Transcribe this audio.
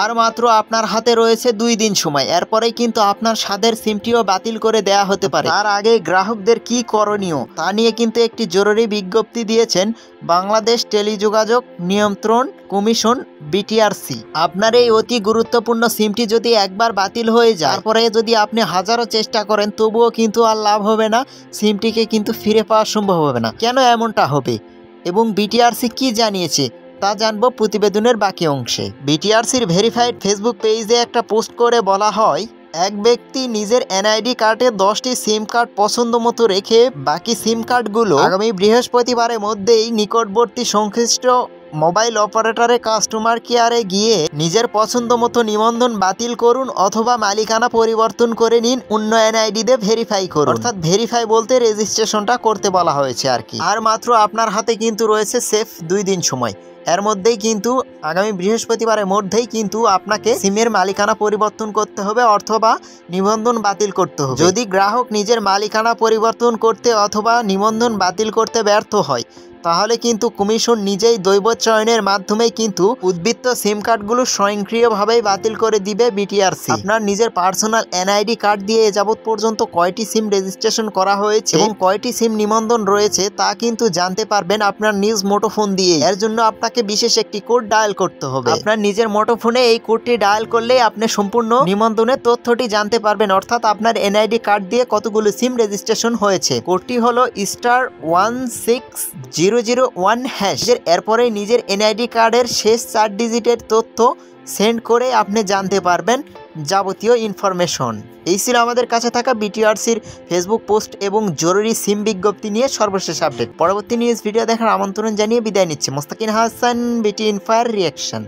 আর মাত্র আপনার হাতে রয়েছে 2 দিন সময়, এরপরেই কিন্তু আপনার স্বাদের সিমটিও বাতিল করে দেয়া হতে পারে। তার আগে গ্রাহকদের কি করণীয় তা নিয়ে কিন্তু একটি জরুরি বিজ্ঞপ্তি দিয়েছেন বাংলাদেশ টেলিযোগাযোগ নিয়ন্ত্রণ কমিশন বিটিআরসি। আপনার এই অতি গুরুত্বপূর্ণ সিমটি যদি একবার বাতিল হয়ে যায়, তারপরে যদি আপনি হাজারো চেষ্টা করেন তবুও কিন্তু আর লাভ হবে না, সিমটিকে কিন্তু ফিরে পাওয়া সম্ভব হবে না। কেন এমনটা হবে এবং বিটিআরসি কি জানিয়েছে তা জানবো প্রতিবেদনের বাকি অংশে। বিটিআরসির ভেরিফাইড ফেসবুক পেজে একটা পোস্ট করে বলা হয়, এক ব্যক্তি নিজের এনআইডি কার্ডে 10টি সিম কার্ড পছন্দ মতো রেখে বাকি সিম কার্ডগুলো আগামী বৃহস্পতিবারের মধ্যেই নিকটবর্তী সংশ্লিষ্ট মোবাইল অপারেটরে কাস্টমার কেয়ারে গিয়ে নিজের পছন্দ মতো নিবন্ধন বাতিল করুন অথবা মালিকানা পরিবর্তন করে নিন, অন্য এনআইডি দিয়ে ভেরিফাই করুন। অর্থাৎ ভেরিফাই বলতে রেজিস্ট্রেশনটা করতে বলা হয়েছে আর কি। আর মাত্র আপনার হাতে কিন্তু রয়েছে সেফ 2 দিন সময়। এর মধ্যেই কিন্তু আগামী বৃহস্পতিবারের মধ্যেই কিন্তু আপনাকে সিমের মালিকানা পরিবর্তন করতে হবে অথবা নিবন্ধন বাতিল করতে হবে। যদি গ্রাহক নিজের মালিকানা পরিবর্তন করতে অথবা নিবন্ধন বাতিল করতে ব্যর্থ হয়, তাহলে কিন্তু কমিশন নিজেই দৈব চয়নের মাধ্যমে কিন্তু উদ্বৃত্ত সিম কার্ডগুলো স্বয়ংক্রিয়ভাবেই বাতিল করে দিবে বিটিআরসি। আপনার নিজের পার্সোনাল এনআইডি কার্ড দিয়ে যাবত পর্যন্ত কয়টি সিম রেজিস্ট্রেশন করা হয়েছে এবং কয়টি সিম নিবন্ধন রয়েছে তা কিন্তু জানতে পারবেন আপনার নিজ মুঠোফোন দিয়ে। এর জন্য আপনাকে বিশেষ একটি কোড ডায়াল করতে হবে। আপনার নিজের মুঠোফোনে এই কোডটি ডায়াল করলেই আপনি সম্পূর্ণ নিবন্ধনের তথ্যটি জানতে পারবেন, অর্থাৎ আপনার এনআইডি কার্ড দিয়ে কতগুলো সিম রেজিস্ট্রেশন হয়েছে। কোডটি হলো *16001#। এরপরে নিজের এনআইডি কার্ডের শেষ 4 ডিজিটের তথ্য সেন্ড করে আপনি জানতে পারবেন যাবতীয় ইনফরমেশন। এই ছিল আমাদের কাছে থাকা বিটিআরসির ফেসবুক পোস্ট এবং জরুরি সিম বিজ্ঞপ্তি নিয়ে সর্বশেষ আপডেট। পরবর্তী নিউজ ভিডিও দেখার আমন্ত্রণ জানিয়ে বিদায় নিচ্ছে। মোস্তাকিন হাসান, বিটি ইনফায়ার রিয়াকশন।